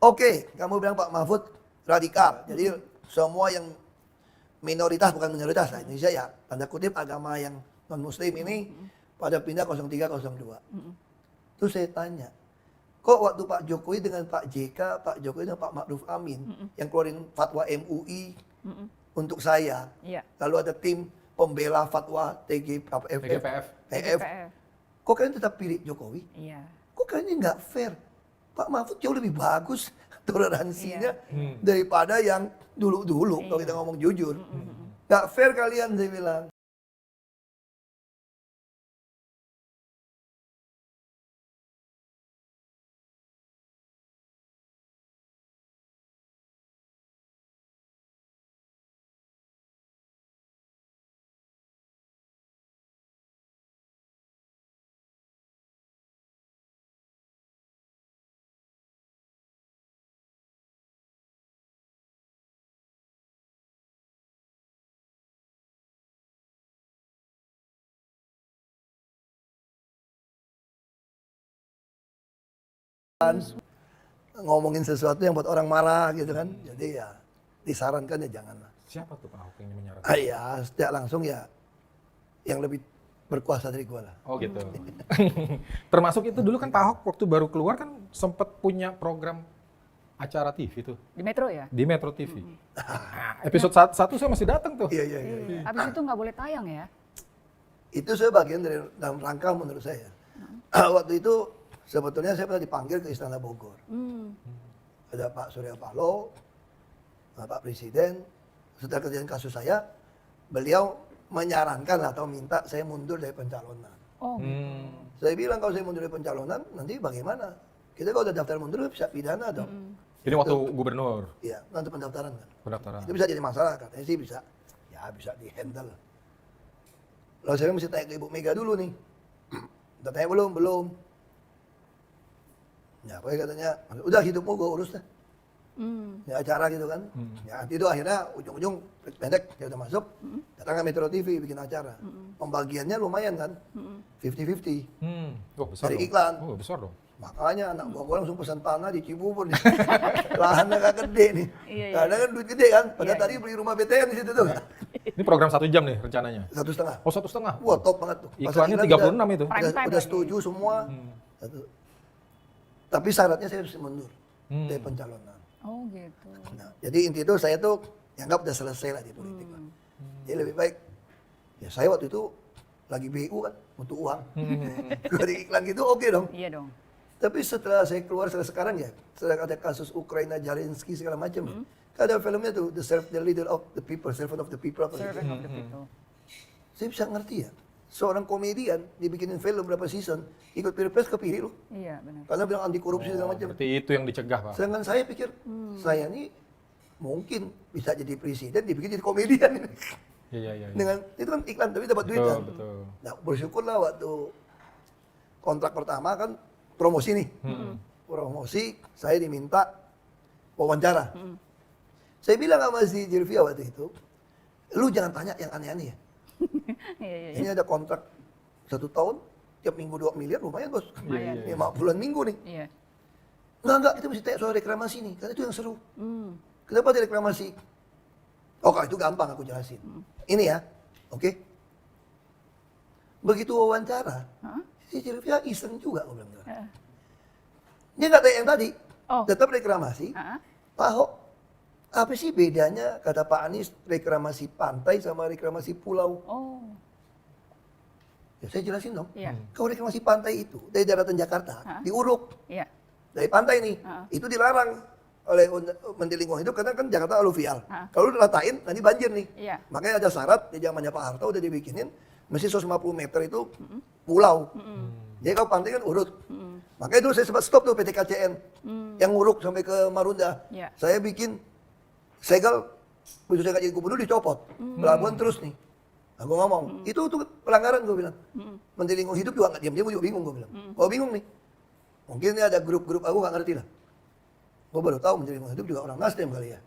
Oke, kamu bilang Pak Mahfud radikal. Jadi semua yang minoritas, bukan minoritas lah Indonesia ya, tanda kutip agama yang non-muslim ini pada pindah 0302. Terus saya tanya, kok waktu Pak Jokowi dengan Pak JK, Pak Jokowi dengan Pak Ma'ruf Amin yang keluarin fatwa MUI untuk saya, lalu ada tim pembela fatwa TGPF. TF, kok kalian tetap pilih Jokowi? Iya. Kok kayaknya nggak fair? Pak Mahfud jauh lebih bagus toleransinya daripada yang dulu-dulu kalau kita ngomong jujur. Nggak fair kalian, saya bilang. Ngomongin sesuatu yang buat orang marah gitu kan. Jadi ya disarankan ya janganlah. Siapa tuh Pak Ahok yang menyarankan? Ya sejak langsung ya yang lebih berkuasa dari gua lah. Oh gitu. Termasuk itu dulu kan Pak Ahok waktu baru keluar kan sempat punya program acara TV tuh. Di Metro ya? Di Metro TV. Nah, episode 1 saya masih datang tuh. Iya. Abis itu nggak boleh tayang ya? Itu saya bagian dari dalam rangka menurut saya. Waktu itu sebetulnya saya pernah dipanggil ke Istana Bogor. Ada Pak Surya Paloh, Pak Presiden, setelah kejadian kasus saya, beliau menyarankan atau minta saya mundur dari pencalonan. Oh. Saya bilang kalau saya mundur dari pencalonan, nanti bagaimana? Kita kalau udah daftar mundur bisa pidana dong. Ini waktu gubernur Iya, nanti pendaftaran kan. pendaftaran. Itu bisa jadi masalah, katanya sih bisa. Ya bisa di-handle. Lalu saya mesti tanya ke Ibu Mega dulu nih. Udah tanya belum? Belum. Ya, pokoknya katanya, udah hidupmu gue urus dah. Ya acara gitu kan. Ya itu akhirnya ujung-ujung pendek dia udah masuk. Datang ke Metro TV bikin acara. Pembagiannya lumayan kan. 50-50. Oh, besar Dari dong. iklan. Oh, besar dong. Makanya anak gua langsung pesan tanah di Cibubur nih. Lahannya gak gede nih. Iya. Karena kan duit gede kan. Padahal Iya, tadi beli rumah BTN di situ tuh. Ini program 1 jam nih rencananya. 1,5. Oh, 1,5. Wah top banget tuh. Pasar Iklannya iklan 36 itu. Prime time Udah lagi. setuju semua. Tapi syaratnya saya harus mundur dari pencalonan. Oh gitu. Nah, jadi inti itu saya tuh dianggap udah selesai lah di politik lah. Jadi lebih baik, ya saya waktu itu lagi BU kan, butuh uang. Dari iklan gitu oke dong. Iya dong. Tapi setelah saya keluar sekarang ya, setelah ada kasus Ukraina, Zelensky segala macam, kan ada filmnya tuh, The Leader of the People, Servant of the People. Apa gitu. Servant of the people. Saya bisa ngerti ya, seorang komedian dibikinin film berapa season, ikut pilpres kepilih loh. Iya benar. Karena bilang anti korupsi segala macam. Berarti itu yang dicegah, Pak. Sedangkan saya pikir, saya ini mungkin bisa jadi presiden, dibikin jadi komedian. Iya. Dengan itu kan iklan, tapi dapat duit kan. Betul. Nah bersyukurlah waktu kontrak pertama kan promosi nih. Promosi, saya diminta wawancara. Saya bilang sama si Jirvia waktu itu, lu jangan tanya yang aneh-aneh ya. Iya. Ini ada kontrak 1 tahun, tiap minggu 2 miliar, lumayan bos. Lumayan. 50 minggu nih. Iya. Enggak, kita mesti tanya soal reklamasi nih, karena itu yang seru. Kenapa ada reklamasi? Oh kalau itu gampang aku jelasin. Ini ya, oke? Begitu wawancara, si Silvia iseng juga aku bilang. Dia nggak tanya yang tadi, Oh. tetap reklamasi. Pak Ahok, apa sih bedanya kata Pak Anies reklamasi pantai sama reklamasi pulau? Oh. Ya saya jelasin dong. Iya. Kalau reklamasi pantai itu dari daratan Jakarta diuruk Iya. dari pantai nih, itu dilarang oleh Menteri Lingkungan Hidup karena kan Jakarta aluvial. Kalau dilatain nanti banjir nih. Iya. Makanya ada syarat di zamannya Pak Harto udah dibikinin mesti 150 meter itu pulau. Jadi kalau pantai kan urut. Makanya dulu saya sempat stop tuh PT KCN yang nguruk sampai ke Marunda. Iya. Saya bikin segel begitu saya nggak jadi gubernur dicopot. Pelabuhan terus nih. Nah, gue ngomong, itu pelanggaran gue bilang. Menteri Lingkungan Hidup juga nggak diam, dia juga bingung gue bilang. Oh bingung nih. Mungkin ini ada grup-grup aku nggak ngerti lah. Gue baru tahu Menteri Lingkungan Hidup juga orang Nasdem kali ya.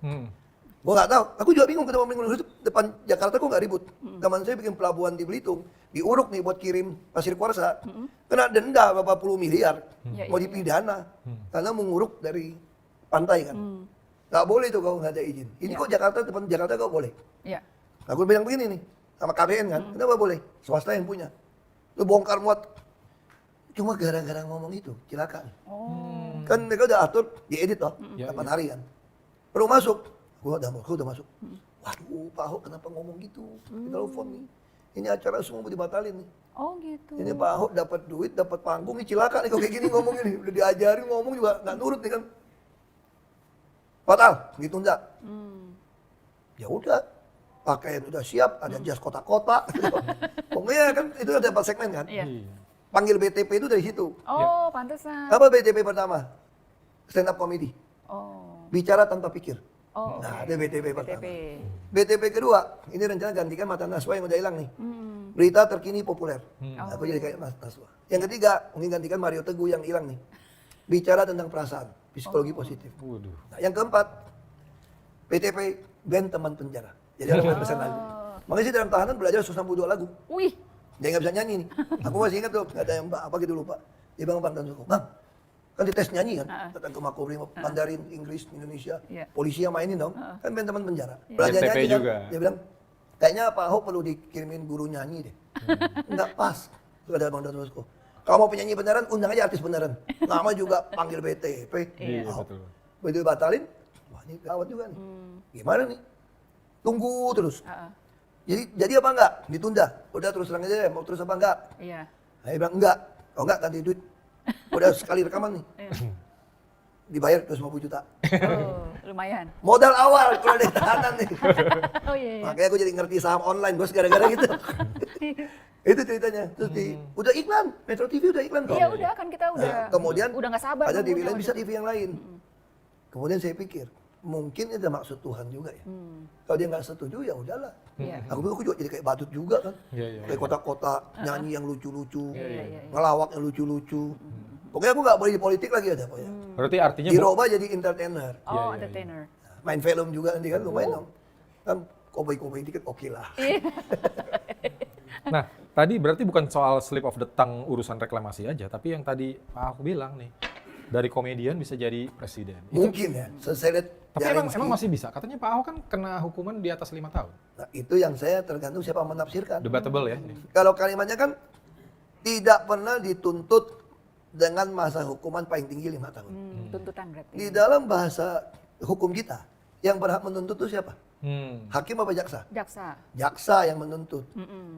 Gue nggak tahu. Aku juga bingung ketemu Menteri Lingkungan Hidup depan Jakarta kok nggak ribut. Teman saya bikin pelabuhan di Belitung, diuruk nih buat kirim pasir kuarsa. Kena denda berapa puluh miliar. Mau dipidana karena menguruk dari pantai kan. Nggak boleh tuh kalau nggak ada izin. Ini kok Jakarta, depan Jakarta kok boleh. Iya. Aku bilang begini nih, sama KBN kan, kenapa boleh? Swasta yang punya. Lu bongkar muat. Cuma gara-gara ngomong itu, cilaka. Oh. Kan mereka udah atur, diedit loh, Ya, 8 hari kan. Baru masuk, gua udah masuk. Waduh, Pak Ahok kenapa ngomong gitu? Kita telepon nih. Ini acara semua mau dibatalin nih. Oh gitu. Ini Pak Ahok dapat duit, dapat panggung, ini cilaka nih kalau kayak gini ngomong ini. Udah diajarin ngomong juga nggak nurut nih kan. Batal, ditunda. Ya udah, pakaian udah siap, ada jas kotak-kotak. Pokoknya kan itu ada 4 segmen kan. Iya. Iya. Panggil BTP itu dari situ. Oh, pantesan. Apa BTP pertama? Stand up comedy. Oh. Bicara tanpa pikir. Oh. Nah, oke. ada BTP pertama. BTP. BTP kedua, ini rencana gantikan Mata Naswa yang udah hilang nih. Berita terkini populer. Aku jadi kayak Mas Naswa. Yang ketiga, mungkin gantikan Mario Teguh yang hilang nih. Bicara tentang perasaan, psikologi positif. Waduh. Nah, yang keempat, BTP band teman penjara. Jadi orang pesan lagu. Makanya sih dalam tahanan belajar 162 lagu. Wih. Dia nggak bisa nyanyi nih. Aku masih ingat tuh, nggak ada yang apa gitu lupa. Dia bilang Bang Tansuko, Bang, kan dites nyanyi kan? Datang ke Makobrimob, Mandarin, Inggris, Indonesia. Iya. Polisi yang mainin dong. Kan band teman penjara. Iya. Belajar BTP nyanyi kan? juga. Dia bilang, kayaknya Pak Ahok perlu dikirimin guru nyanyi deh. Nggak pas. Terus ada Bang Tansuko. Kalau mau penyanyi beneran, undang aja artis beneran. Nama juga panggil BTP. Iya, Ahok. betul. Begitu batalin, wah ini gawat juga nih. Gimana nih? Tunggu terus. Jadi apa enggak? Ditunda. Udah terus terang aja, mau terus apa enggak? Iya. Nah, dia bilang enggak. Oh enggak, ganti duit. Udah sekali rekaman nih. Dibayar 250 juta. Oh, lumayan. Modal awal kalau dari tahanan nih. Oh iya. Iya. Makanya aku jadi ngerti saham online bos gara-gara gitu. Itu ceritanya. Terus udah iklan, Metro TV udah iklan kok. Iya udah kan kita udah. Nah, kemudian udah nggak sabar. ada TV nunggunya lain, waktu bisa itu. TV yang lain. Kemudian saya pikir, mungkin itu maksud Tuhan juga ya. Kalau dia nggak setuju ya udahlah. Iya. Aku juga jadi kayak badut juga kan. Iya, iya, Kayak kotak-kotak, nyanyi yang lucu-lucu, Iya. ngelawak yang lucu-lucu. Pokoknya aku nggak boleh di politik lagi ada pokoknya. Berarti artinya Dirubah jadi entertainer. Oh, Iya, entertainer. Main film juga nanti kan lumayan dong. Kan koboi-koboi dikit oke lah. Nah, tadi berarti bukan soal slip of the tongue urusan reklamasi aja, tapi yang tadi Pak Ahok bilang nih, dari komedian bisa jadi presiden. Mungkin ya, saya lihat Tapi Zelensky. emang masih bisa. Katanya Pak Ahok kan kena hukuman di atas 5 tahun. Nah, itu yang saya tergantung siapa menafsirkan. Debatable ya. ini. Kalau kalimatnya kan tidak pernah dituntut dengan masa hukuman paling tinggi 5 tahun. Tuntutan berarti. Di dalam bahasa hukum kita, yang berhak menuntut itu siapa? Hmm. Hakim apa jaksa? Jaksa. Jaksa yang menuntut.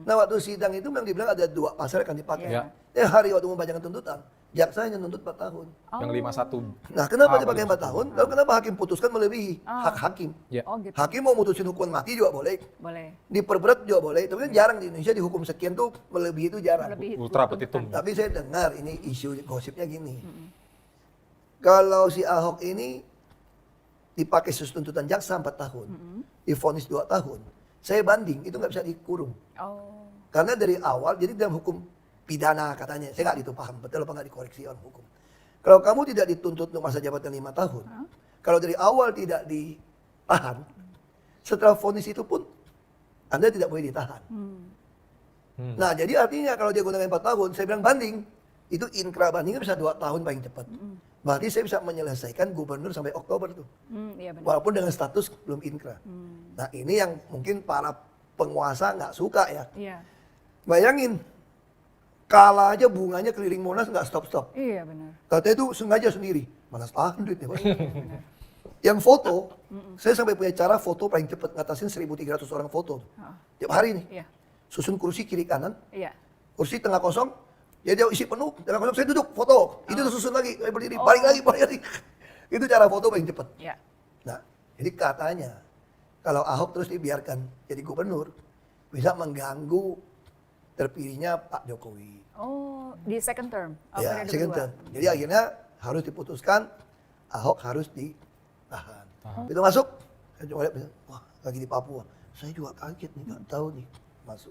Nah waktu sidang itu memang dibilang ada 2 pasal yang akan dipakai. Ya. Hari waktu membacakan tuntutan, jaksa hanya nuntut 4 tahun. Yang 51. Nah kenapa Ah, dipakai 4 tahun? Lalu kenapa hakim putuskan melebihi hak hakim? Ya. Oh gitu. Hakim mau mutusin hukuman mati juga boleh, Boleh. diperberat juga boleh. Tapi kan jarang di Indonesia dihukum sekian tuh melebihi itu jarang. Lebih Ultra tuntutan. petitum. Tapi saya dengar ini isu gosipnya gini. Kalau si Ahok ini dipakai sus tuntutan jaksa 4 tahun, divonis 2 tahun, saya banding itu nggak bisa dikurung. Oh. Karena dari awal, jadi dalam hukum pidana katanya, saya nggak itu paham betul apa nggak dikoreksi orang hukum. Kalau kamu tidak dituntut untuk masa jabatan 5 tahun, kalau dari awal tidak ditahan, setelah vonis itu pun Anda tidak boleh ditahan. Nah jadi artinya kalau dia gunakan 4 tahun, saya bilang banding, itu inkra bandingnya bisa 2 tahun paling cepat. Berarti saya bisa menyelesaikan gubernur sampai Oktober tuh. Iya benar. Walaupun dengan status belum inkra. Nah ini yang mungkin para penguasa nggak suka ya. Iya. Bayangin, kalah aja bunganya keliling Monas nggak stop-stop. Iya benar. Katanya itu sengaja sendiri. Mana tahan duitnya, Pak. Yang foto, saya sampai punya cara foto paling cepat ngatasin 1.300 orang foto. Tiap hari nih. Iya. Susun kursi kiri kanan, Iya. kursi tengah kosong, dia isi penuh, tengah kosong, saya duduk, foto. Itu susun lagi, saya berdiri, balik lagi. Itu cara foto paling cepat. Iya. Nah, jadi katanya, kalau Ahok terus dibiarkan jadi gubernur, bisa mengganggu terpilihnya Pak Jokowi. Oh, di second term. Oh, Ya, periode second kedua. term. Jadi akhirnya harus diputuskan, Ahok harus ditahan. Itu masuk, saya coba lihat, wah lagi di Papua. Saya juga kaget nih, nggak tahu nih masuk.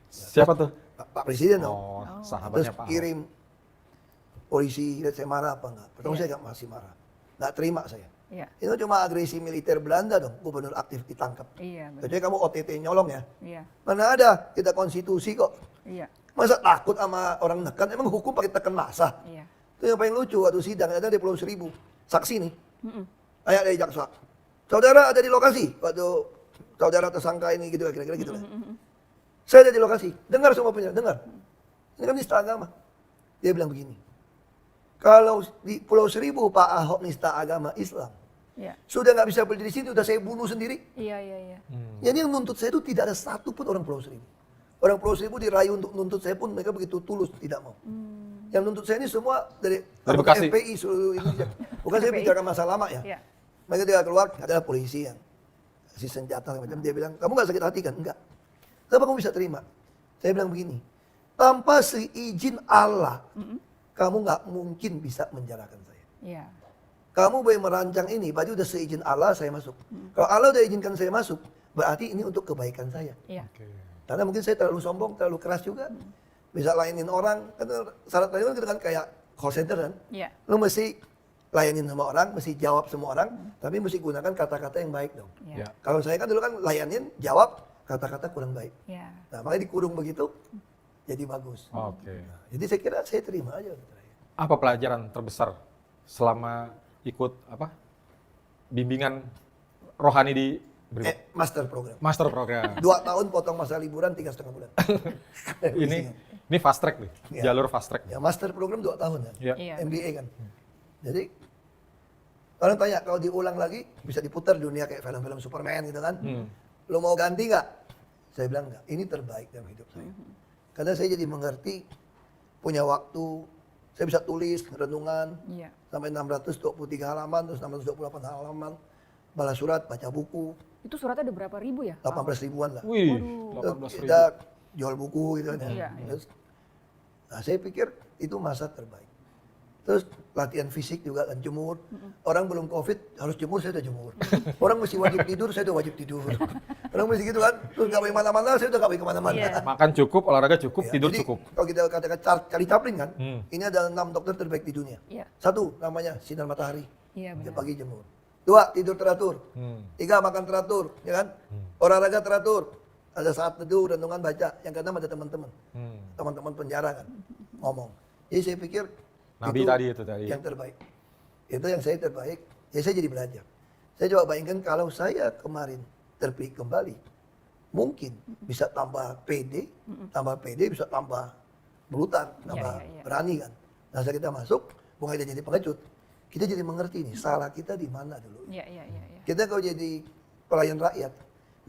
Siapa tuh? Pak Presiden dong. Oh, Terus sahabatnya Pak Ahok. kirim polisi, lihat saya marah apa enggak. Pertama Iya. saya masih marah. Nggak terima saya. Iya. Itu cuma agresi militer Belanda dong, gubernur aktif ditangkap. Iya benar. Kecuali kamu OTT nyolong ya. Iya. Mana ada, kita konstitusi kok. Iya. Masa takut sama orang nekan, emang hukum pakai tekan massa. Iya. Itu yang paling lucu, waktu sidang, ada di Pulau Seribu. saksi nih. Ayat dari jaksa. Saudara ada di lokasi waktu saudara tersangka ini gitu kira-kira gitu lah. Saya ada di lokasi. Dengar semua penjelasan, dengar. Ini kan nista agama. Dia bilang begini. Kalau di Pulau Seribu Pak Ahok nista agama Islam. Iya. Sudah nggak bisa berdiri di sini, udah saya bunuh sendiri. Iya, iya, iya. Jadi yang nuntut saya itu tidak ada satu pun orang Pulau Seribu. Orang Pulau Seribu dirayu untuk nuntut saya pun mereka begitu tulus tidak mau. Yang nuntut saya ini semua dari Bekasi. FPI seluruh Indonesia. Bukan saya FPI. bicara masa lama ya. Iya. Mereka dia keluar adalah polisi yang si senjata macam dia bilang, kamu nggak sakit hati kan? Enggak. Kenapa kamu bisa terima? Saya bilang begini, tanpa seizin Allah, kamu nggak mungkin bisa menjarakan saya. Iya. Kamu boleh merancang ini, berarti udah seizin Allah saya masuk. Kalau Allah udah izinkan saya masuk, berarti ini untuk kebaikan saya. Iya. Oke. Karena mungkin saya terlalu sombong, terlalu keras juga. Bisa layanin orang, kan syarat layanan kita kan kayak call center kan. Iya. Lu mesti layanin semua orang, mesti jawab semua orang, tapi mesti gunakan kata-kata yang baik dong. Iya. Ya. Kalau saya kan dulu kan layanin, jawab, kata-kata kurang baik. Iya. Nah makanya dikurung begitu, jadi bagus. Oke. Jadi saya kira saya terima aja. Apa pelajaran terbesar selama ikut apa bimbingan rohani di Brimob? Master program. Master program. 2 tahun potong masa liburan 3,5 bulan. ini fast track nih, Ya. jalur fast track. Ya master program 2 tahun kan. Ya. Iya. MBA kan. Jadi orang tanya kalau diulang lagi bisa diputar dunia kayak film-film Superman gitu kan. Lo mau ganti nggak? Saya bilang nggak. Ini terbaik dalam hidup saya. Karena saya jadi mengerti punya waktu. Saya bisa tulis renungan Iya. sampai 623 halaman, terus 628 halaman. Balas surat, baca buku, Itu suratnya ada berapa ribu ya? 18 ribuan lah. Wih, Terus 18.000. kita jual buku gitu kan. Iya, Terus, nah saya pikir itu masa terbaik. Terus latihan fisik juga kan, jemur. Orang belum COVID harus jemur, saya udah jemur. Orang mesti wajib tidur, saya udah wajib tidur. Orang mesti gitu kan, terus gak boleh kemana-mana, saya udah gak boleh kemana-mana. Iya. Makan cukup, olahraga cukup, Ya, tidur jadi, cukup. Kalau kita katakan Charlie Chaplin kan, Hmm. ini ada 6 dokter terbaik di dunia. Iya. 1, namanya sinar matahari. Iya, Dia benar. pagi jemur. 2, tidur teratur. Hmm. 3, makan teratur, ya kan? Olahraga teratur. Ada saat teduh, renungan baca. Yang keenam ada teman-teman. Hmm. Teman-teman penjara kan, ngomong. Jadi saya pikir Nabi tadi itu tadi. yang terbaik. Itu yang saya terbaik. Ya saya jadi belajar. Saya coba bayangkan kalau saya kemarin terpilih kembali, mungkin bisa tambah pede, bisa tambah brutal, tambah iya. berani kan. Nah saat kita masuk, bukan kita jadi pengecut, kita jadi mengerti nih salah kita di mana dulu. Iya, iya, iya, iya. Kita kalau jadi pelayan rakyat,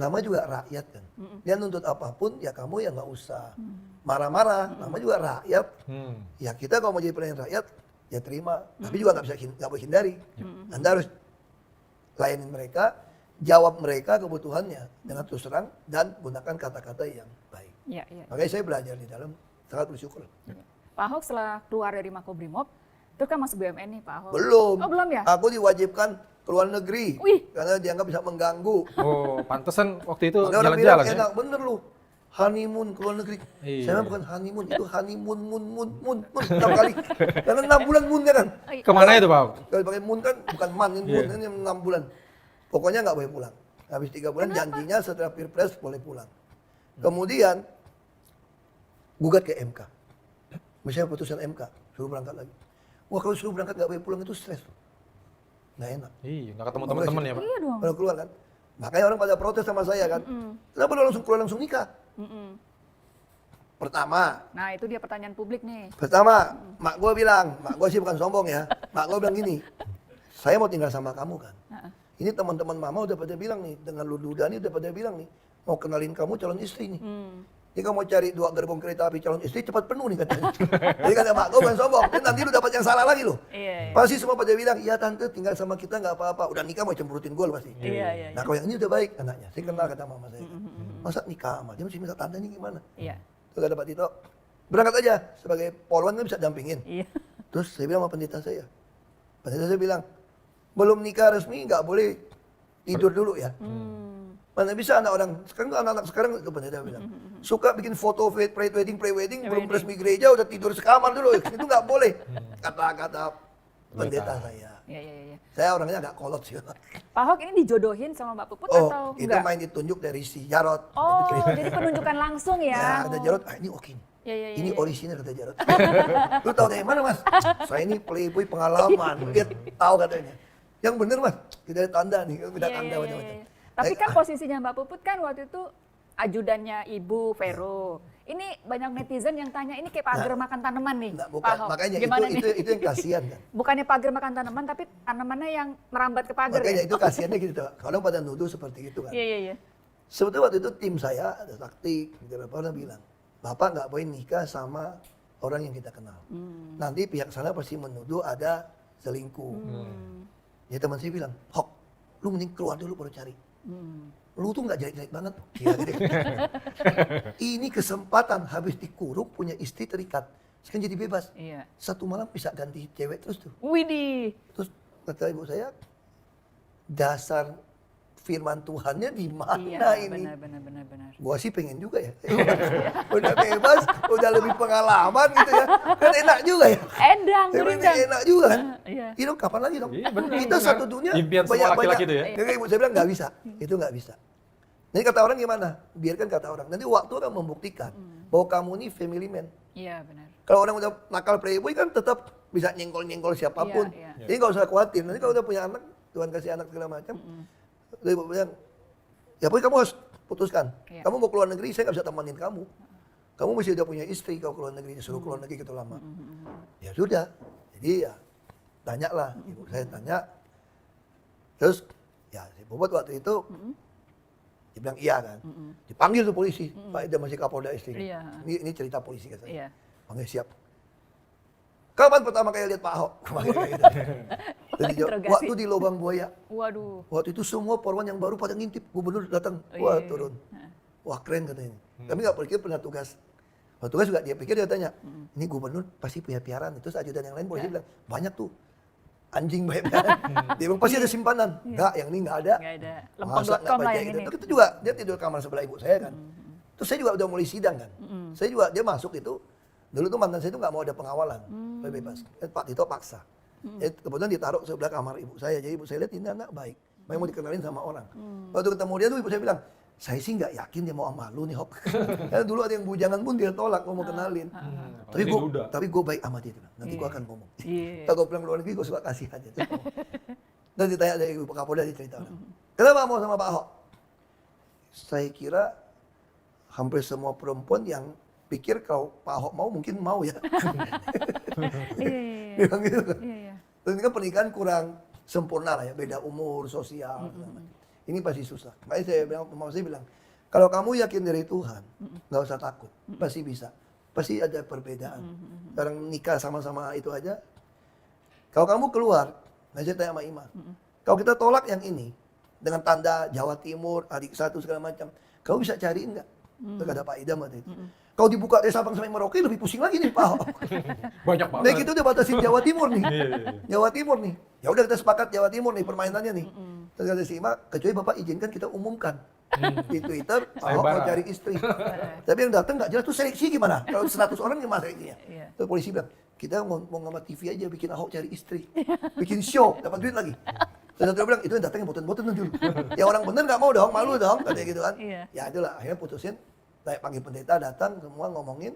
nama juga rakyat kan. Dia nuntut apapun, ya kamu ya nggak usah marah-marah. Nama juga rakyat. Hmm. Ya kita kalau mau jadi pelayan rakyat, ya terima. Tapi juga nggak boleh hindari. Anda harus layanin mereka, jawab mereka kebutuhannya dengan terus terang dan gunakan kata-kata yang baik. Iya, iya. Makanya saya belajar di dalam, sangat bersyukur. Pak Ahok setelah keluar dari Makobrimob, itu kan masuk BUMN nih Pak Ahok. Belum. Oh, belum ya? Aku diwajibkan ke luar negeri. Wih. Karena dianggap bisa mengganggu. Oh, pantesan waktu itu Makanya orang bilang jalan-jalan ya. enak, bener lu. Honeymoon ke luar negeri. Iya. Saya mah bukan honeymoon, itu honeymoon, mun, 6 kali. Karena 6 bulan moon kan. Kemana itu Pak? Kalau pakai moon kan bukan man, ini moon, Iya. ini 6 bulan. Pokoknya nggak boleh pulang. Habis 3 bulan janjinya setelah Pilpres boleh pulang. Kemudian gugat ke MK. Misalnya putusan MK, suruh berangkat lagi. Wah kalau suruh berangkat nggak boleh pulang itu stres. Nggak enak. Iya, nggak ketemu teman-teman ya Pak. Iya dong. Kalau keluar kan. Makanya orang pada protes sama saya kan. Kenapa lu langsung keluar langsung nikah? Pertama, Nah, itu dia pertanyaan publik nih. mak gue bilang, mak gue sih bukan sombong ya. Mak gue bilang gini, saya mau tinggal sama kamu kan. Ini teman-teman mama udah pada bilang nih, dengan lu duda nih udah pada bilang nih, mau kenalin kamu calon istri nih. Ini kamu mau cari 2 gerbong kereta api calon istri cepat penuh nih katanya. Jadi kata mak gue bukan sombong, nanti lu dapat yang salah lagi loh. Iya, iya. Pasti semua pada bilang, iya tante tinggal sama kita nggak apa-apa. Udah nikah mau cemburutin gue pasti. Iya, iya, Nah kalau yang ini udah baik anaknya, saya kenal kata mama saya. Masa nikah sama dia mesti minta tante ini gimana? Iya. Terus kata Pak Tito, berangkat aja sebagai polwan kan bisa dampingin. Iya. Terus saya bilang sama pendeta saya bilang, belum nikah resmi nggak boleh tidur dulu ya. Mana bisa anak orang, sekarang anak-anak sekarang itu pendeta bilang, suka bikin foto pre-wedding, belum resmi gereja udah tidur sekamar dulu, itu nggak boleh. Kata-kata pendeta saya. Iya, iya, iya. Saya orangnya agak kolot sih. Pak Ahok ini dijodohin sama Mbak Puput atau Itu enggak? main ditunjuk dari si Jarot. Oh, jadi penunjukan langsung Ya, ya. ada Jarot, ini oke nih. Ini orisinal kata Jarod. Lu tahu dari mana Mas? Saya ini playboy pengalaman. Dia tahu katanya. Yang bener Mas, kita ada tanda nih, kita tanda macam-macam. Tapi kan posisinya Mbak Puput kan waktu itu ajudannya Ibu Vero. Ini banyak netizen yang tanya, ini kayak pagar makan tanaman nih, Nah, Pak bukan. Ahok. Makanya Gimana nih? itu yang kasihan kan. Bukannya pagar makan tanaman, tapi tanamannya yang merambat ke pagar Makanya ya? itu kasihannya gitu. Kalau pada nuduh seperti itu kan. Iya. Sebetulnya waktu itu tim saya ada taktik, beberapa orang bilang, Bapak nggak boleh nikah sama orang yang kita kenal. Nanti pihak sana pasti menuduh ada selingkuh. Ya teman saya bilang, Hok, lu mending keluar dulu baru cari. Lu tuh nggak jelek-jelek banget. Ya, gitu. Ini kesempatan habis dikurung punya istri terikat. Sekarang jadi bebas. Iya. Satu malam bisa ganti cewek terus tuh. Widih. Terus kata ibu saya, dasar firman Tuhannya di mana Iya, ini? benar. Gua sih pengen juga ya. Udah bebas, udah lebih pengalaman gitu ya. Kan enak juga ya. Endang, Sebenarnya enak juga kan. Iya. Itu kapan lagi dong? Iya, benar, Kita benar. satu dunia Impian semua laki-laki itu ya. Jadi ibu saya bilang nggak bisa. Itu nggak bisa. Jadi kata orang gimana? Biarkan kata orang. Nanti waktu akan membuktikan bahwa kamu ini family man. Iya, benar. Kalau orang udah nakal playboy kan tetap bisa nyenggol-nyenggol siapapun. Iya. Jadi nggak usah khawatir. Nanti kalau udah punya anak, Tuhan kasih anak segala macam. Lalu ibu bilang, ya pokoknya kamu harus putuskan. Iya. Kamu mau keluar negeri, saya nggak bisa temanin kamu. Kamu mesti udah punya istri, kalau keluar negeri, disuruh keluar negeri gitu lama. Ya sudah. Jadi ya, tanyalah. Ibu saya tanya. Terus, ya si Bobot waktu itu, dia bilang iya kan. Dipanggil tuh polisi. Pak Ida masih Kapolda istri. Iya. Ini cerita polisi katanya. Iya. Panggil siap. Kapan pertama kali lihat Pak Ahok? Panggil kayak gitu. Jadi dia, Interogasi. waktu di lubang buaya. Waduh. Waktu itu semua polwan yang baru pada ngintip, gubernur datang, Oh, wah iya. turun. Wah keren katanya. Tapi nggak pikir pernah tugas. Waktu tugas juga dia pikir dia tanya, ini gubernur pasti punya piaraan. Terus ajudan yang lain polisi bilang, banyak tuh. Anjing banyak piaraan. Dia bilang pasti ada simpanan. Enggak, yang ini nggak ada. Nggak ada. Masa Lempeng.com nggak lah baca yang gitu. ini. Terus itu juga, dia tidur kamar sebelah ibu saya kan. Terus saya juga udah mulai sidang kan. Saya juga, dia masuk itu, dulu tuh mantan saya itu nggak mau ada pengawalan. Saya bebas. Pak Tito paksa. Kebetulan ditaruh sebelah kamar ibu saya. Jadi ibu saya lihat ini anak baik. Mau dikenalin sama orang. Waktu ketemu dia tuh ibu saya bilang, saya sih nggak yakin dia mau sama lu nih Hok. Karena dulu ada yang bujangan pun dia tolak mau kenalin. Tapi gue baik sama dia. Nanti gue akan ngomong. Iya. Kalau gue pulang luar negeri gue suka kasih aja. Dan ditanya dari Ibu Kapolda dia cerita. Kenapa mau sama Pak Ahok? Saya kira hampir semua perempuan yang pikir kalau Pak Ahok mau mungkin mau ya. Iya. Bilang gitu kan. Iya. Terus ini kan pernikahan kurang sempurna lah ya, beda umur, sosial. Ini pasti susah. Makanya saya bilang, mama saya bilang, kalau kamu yakin dari Tuhan, nggak usah takut, pasti bisa. Pasti ada perbedaan. Orang nikah sama-sama itu aja. Kalau kamu keluar, nah saya tanya sama Ima, kalau kita tolak yang ini, dengan tanda Jawa Timur, adik satu segala macam, kamu bisa cariin nggak? Kata Pak Idam waktu itu. Kalau dibuka dari Sabang sampai Merauke lebih pusing lagi nih Pak Ahok. Banyak banget. Nah kita udah batasin Jawa Timur nih. Iya. Jawa Timur nih. Ya udah kita sepakat Jawa Timur nih permainannya nih. Terus kata si Ima, kecuali Bapak izinkan kita umumkan. Di Twitter, Pak Ahok mau Sayembara. cari istri. Tapi yang datang nggak jelas tuh seleksi gimana? Kalau 100 orang gimana seleksinya? Iya. Terus polisi bilang, kita mau ngambil TV aja bikin Ahok cari istri. Bikin show, dapat duit lagi. Terus dia bilang, itu yang datang yang boten-boten dulu. Ya orang bener nggak mau dong, malu dong, katanya gitu kan. Iya. Ya itulah, akhirnya putusin. Saya panggil pendeta, datang, semua ngomongin.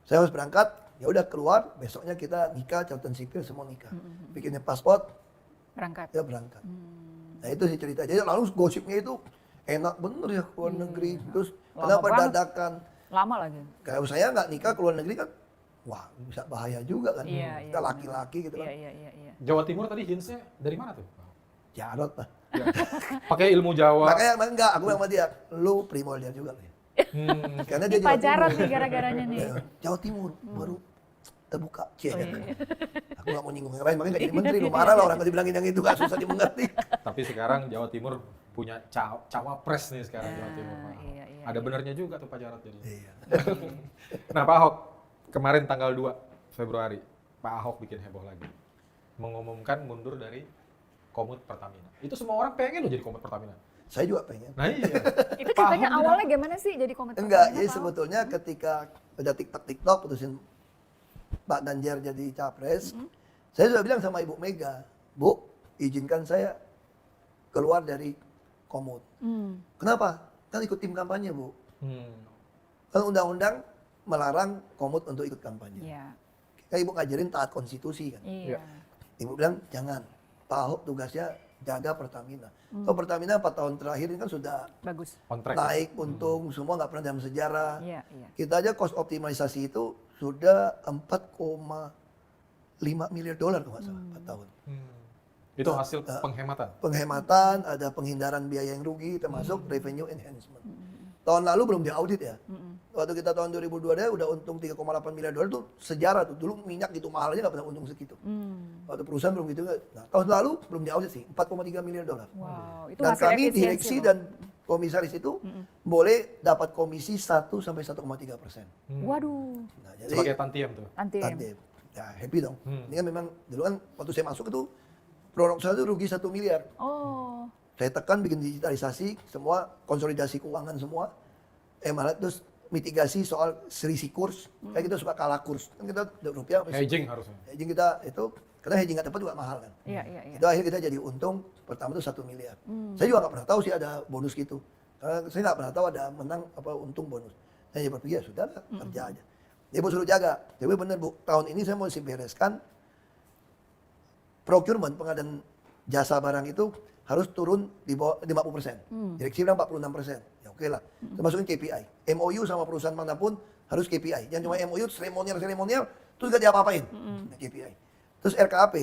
Saya harus berangkat, ya udah keluar, besoknya kita nikah, catatan sipil, semua nikah. Bikinnya paspor, Berangkat. ya berangkat. Nah itu sih cerita. Jadi lalu gosipnya itu enak bener ya keluar negeri. Terus Lama kenapa banget. dadakan? Lama lagi. Kalau saya nggak nikah keluar negeri kan, wah bisa bahaya juga kan. Iya, Kita iya, laki-laki gitu kan. Iya. Jawa Timur tadi hintsnya dari mana tuh? Jarot lah. Pakai ilmu Jawa. Makanya enggak, aku bilang sama dia, lu primordial juga lu ya. Karena dia Ini Jawa Pak Jarod Timur. nih gara-garanya nih. Ya, Jawa Timur baru terbuka. Cie. Oh, iya. Aku nggak mau nyinggung yang lain, makanya nggak jadi menteri. Lu marah lah orang kalau dibilangin yang itu nggak susah dimengerti. Tapi sekarang Jawa Timur punya cawapres nih sekarang Jawa Timur. iya, Ada benernya juga tuh Pak Jarod jadi. Iya. Nah Pak Ahok, kemarin tanggal 2 Februari, Pak Ahok bikin heboh lagi. Mengumumkan mundur dari Komut Pertamina. Itu semua orang pengen loh jadi Komut Pertamina. Saya juga pengen. Nah iya. Itu ceritanya awalnya gimana sih jadi komentar? Enggak, jadi sebetulnya ketika udah TikTok putusin Pak Ganjar jadi capres, saya sudah bilang sama Ibu Mega, Bu, izinkan saya keluar dari Komut. Kenapa? Kan ikut tim kampanye, Bu. Kan undang-undang melarang Komut untuk ikut kampanye. Iya. Kan Ibu ngajarin taat konstitusi kan. Iya. Ibu bilang jangan, Pak Ahok tugasnya jaga Pertamina. Kalau Pertamina 4 tahun terakhir ini kan sudah Bagus. On track. naik untung, semua nggak pernah dalam sejarah. Iya, iya. Kita aja cost optimalisasi itu sudah 4,5 miliar dolar kalau nggak salah 4 tahun. Itu hasil penghematan. Penghematan, ada penghindaran biaya yang rugi, termasuk revenue enhancement. Tahun lalu belum diaudit ya. Waktu kita tahun 2002 udah untung 3,8 miliar dolar tuh sejarah tuh. Dulu minyak gitu mahal aja nggak pernah untung segitu. Waktu perusahaan belum gitu. Nah, tahun lalu belum diaudit sih, 4,3 miliar dolar. Wow, itu Dan hasil kami efisiensi direksi loh. dan komisaris itu boleh dapat komisi 1 sampai 1,3%. Waduh, Nah, jadi Sebagai tantiem tuh. antiem. tandem. Ya happy dong. Ini kan memang dulu kan waktu saya masuk itu produk saya itu rugi 1 miliar. Oh, Saya tekan bikin digitalisasi, semua konsolidasi keuangan semua. Malah terus mitigasi soal selisih kurs. Kayak kita suka kalah kurs. Kan kita rupiah Hedging harusnya. hedging kita itu karena hedging nggak tepat juga mahal kan. iya, iya, iya. Itu akhirnya kita jadi untung pertama itu 1 miliar. Saya juga nggak pernah tahu sih ada bonus gitu. Karena saya nggak pernah tahu ada menang apa untung bonus. Saya jadi berpikir sudah lah, kerja aja. Ibu suruh jaga. Tapi benar Bu, tahun ini saya mau bereskan procurement pengadaan jasa barang itu harus turun di bawah 50%. Direksi bilang 46%. Ya oke lah. Termasukin KPI. MOU sama perusahaan manapun harus KPI. Jangan cuma MOU seremonial terus gak diapa-apain. Nah, KPI. Terus RKAP.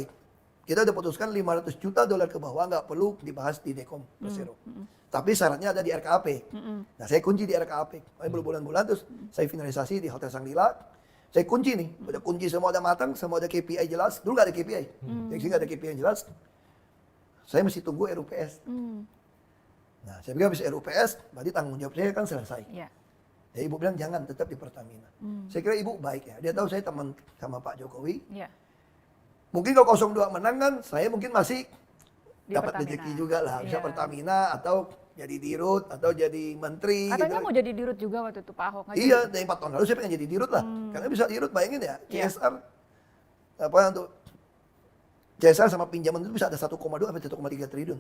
Kita udah putuskan 500 juta dolar ke bawah nggak perlu dibahas di Dekom Persero. Tapi syaratnya ada di RKAP. Nah saya kunci di RKAP. Berbulan-bulan terus saya finalisasi di Hotel Sangrila. Saya kunci nih, udah kunci semua udah matang, semua ada KPI jelas. Dulu nggak ada KPI, jadi nggak ada KPI yang jelas. Saya mesti tunggu RUPS. Nah, saya pikir habis RUPS, berarti tanggung jawab saya kan selesai. Iya. Ya ibu bilang jangan tetap di Pertamina. Saya kira ibu baik ya, dia tahu saya teman sama Pak Jokowi. Iya. Mungkin kalau 02 menang kan, saya mungkin masih Di dapat Pertamina. rezeki juga lah, bisa Iya. Pertamina atau jadi dirut atau jadi menteri. Katanya gitu. mau jadi dirut juga waktu itu Pak Ahok. nggak Iya, jadi? dari 4 tahun lalu saya pengen jadi dirut lah. Karena bisa dirut, bayangin ya, Iya. CSR apa untuk CSR sama pinjaman itu bisa ada 1,2 sampai 1,3 triliun.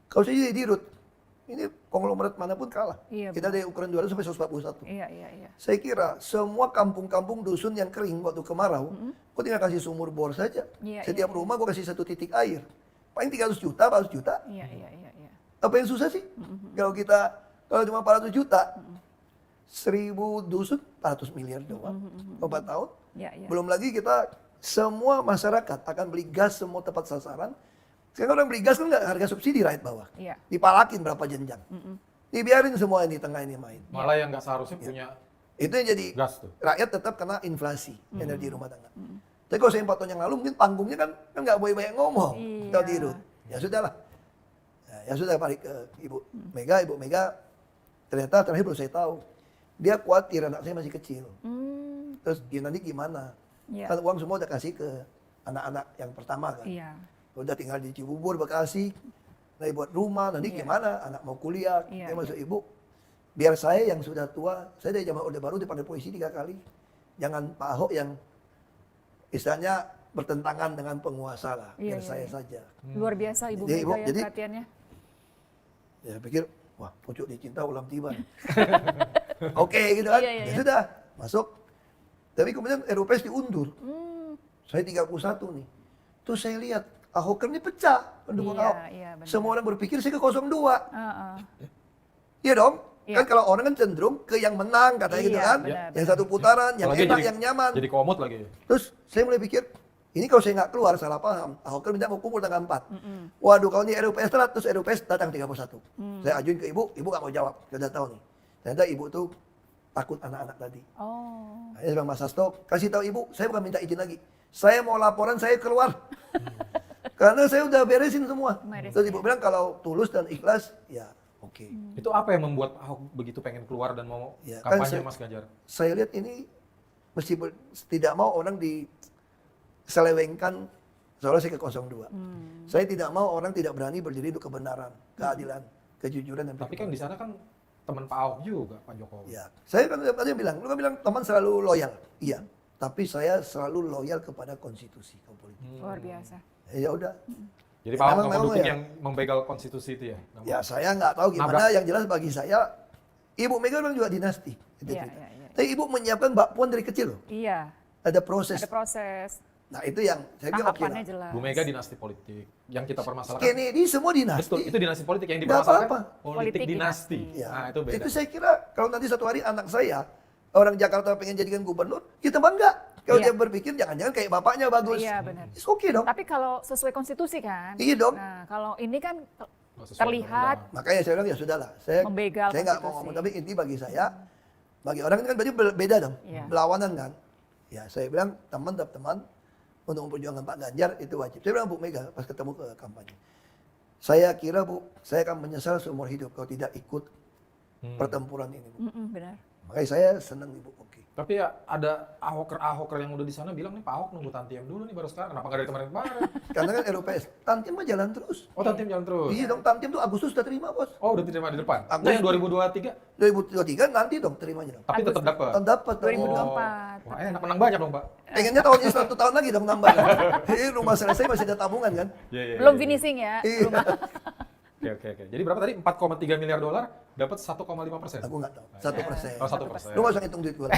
Kalau saya jadi dirut, ini konglomerat manapun kalah. Iya, Kita dari ukuran 200 sampai 141. Iya, iya, iya. Saya kira semua kampung-kampung dusun yang kering waktu kemarau, kok tinggal kasih sumur bor saja. Iya, Setiap rumah gua kasih 1 titik air. Paling 300 juta, 400 juta. Iya, iya, iya, iya. Apa yang susah sih? Kalau cuma 400 juta, 1000 dusun 400 miliar doang. 4 tahun. Iya, iya. Belum lagi kita semua masyarakat akan beli gas semua tepat sasaran. Sekarang orang beli gas kan nggak harga subsidi rakyat bawah. Iya. Dipalakin berapa jenjang. Dibiarin semua ini tengah ini main. Malah yang nggak seharusnya punya Itu yang jadi gas tuh. rakyat tetap kena inflasi energi rumah tangga. Tapi kalau saya 4 tahun yang lalu mungkin panggungnya kan nggak boleh banyak ngomong. Iya. Kalau dirut. Ya sudahlah. Ya sudah balik ke Ibu Mega. Ibu Mega ternyata terakhir baru saya tahu. Dia khawatir anak saya masih kecil. Terus dia nanti gimana? Iya. Kan uang semua udah kasih ke anak-anak yang pertama kan. Iya. Udah tinggal di Cibubur, Bekasi. Nanti buat rumah, nanti gimana? Anak mau kuliah. Iya, Dia masuk Ibu. Biar saya yang sudah tua, saya dari zaman Orde Baru dipanggil polisi 3 kali. Jangan Pak Ahok yang istilahnya bertentangan dengan penguasa lah. Iya, Biar iya, saya iya. saja. Luar biasa Ibu Jadi, Mega Ibu, ya jadi- perhatiannya. Ya pikir, wah pucuk dicinta ulam tiba. Oke gitu kan. Iya, iya, Ya iya. sudah, masuk. Tapi kemudian RUPS diundur. Saya 31 nih. Terus saya lihat, Ahoker ini pecah pendukung Iya, Ahok. iya, benar. Semua orang berpikir saya ke 02. Heeh. Iya dong. Iya. Kan kalau orang kan cenderung ke yang menang katanya gitu Iya, kan. benar, Yang benar. satu putaran, yang Apalagi enak, yang nyaman. Jadi komut lagi. Terus saya mulai pikir, ini kalau saya nggak keluar salah paham. Ahoker minta mau kumpul tanggal 4. Waduh kalau ini RUPS telat, terus RUPS datang 31. Saya ajuin ke ibu nggak mau jawab. Saya udah tahu nih. Ternyata ibu tuh takut anak-anak tadi. Oh. Akhirnya Bang Mas Hasto, kasih tahu ibu, saya bukan minta izin lagi. Saya mau laporan, saya keluar. Karena saya udah beresin semua. Beresin, Terus ibu bilang kalau tulus dan ikhlas, ya oke. Itu apa yang membuat Ahok begitu pengen keluar dan mau Ya, kan kampanye saya- Mas Ganjar? Saya lihat ini meskipun tidak mau orang diselewengkan soalnya saya ke 02. Saya tidak mau orang tidak berani berdiri untuk kebenaran, keadilan, kejujuran dan Tapi kan di sana kan teman Pak Ahok juga, Pak Jokowi. ya, saya kan tadi bilang, lu kan bilang teman selalu loyal. Iya, tapi saya selalu loyal kepada konstitusi kaum politik. Luar biasa. Ya udah. Jadi Ya, Pak Ahok memang- nggak memang mendukung ya. yang membegal konstitusi itu ya? Nggak mau. Ya saya nggak tahu gimana, yang jelas bagi saya Ibu Mega memang juga dinasti. Itu Iya, cerita. iya, iya. Tapi Ibu menyiapkan Mbak Puan dari kecil loh. Iya, Ada proses. ada proses. Nah itu yang saya bilang oke Tahapannya lah. jelas. Bu Mega dinasti politik. Yang kita permasalahkan. Kennedy semua dinasti. Betul, itu dinasti politik yang Nggak dipermasalahkan. apa-apa. Politik Politik dinasti. dinasti. Ya. Nah, itu beda. Itu saya kira kalau nanti satu hari anak saya orang Jakarta pengen jadikan gubernur, kita bangga. Kalau Iya. dia berpikir jangan-jangan kayak bapaknya bagus. Iya, benar. It's okay dong. Tapi kalau sesuai konstitusi kan? Iya dong. Nah, kalau ini kan Nggak sesuai terlihat undang-undang. Makanya saya bilang ya sudahlah. Saya Membegal nggak mau konstitusi. ngomong, tapi inti bagi saya, bagi orang kan berarti beda dong, Iya. berlawanan kan. Ya saya bilang teman tetap teman untuk memperjuangkan Pak Ganjar itu wajib. Saya bilang Bu Mega pas ketemu ke kampanye. Saya kira Bu, saya akan menyesal seumur hidup kalau tidak ikut pertempuran ini. Bu. benar. Makanya saya senang Ibu oke. Tapi ya ada ahoker yang udah di sana bilang nih Pak Ahok nunggu Tantiem dulu nih baru sekarang. Kenapa nggak dari kemarin-kemarin? Karena kan RUPS, Tantiem mah jalan terus. Oh Tantiem jalan terus. Iya dong, Tantiem tuh Agustus sudah terima bos. Oh udah diterima di depan. Aku- Nah yang 2023 2023 nanti dong terimanya dong. tapi tetap Agustus. dapat. Dapat dong. 2024. Wah enak menang banyak dong Pak. Pengennya tahun ini 1 tahun lagi dong nambah. Ini rumah selesai masih ada tabungan kan. Iya, Belum finishing ya. Iya. Oke. Jadi berapa tadi? 4,3 miliar dolar dapat 1,5%. Aku nggak tahu. 1%. Oh 1%. Lu nggak usah ngitung duit gue.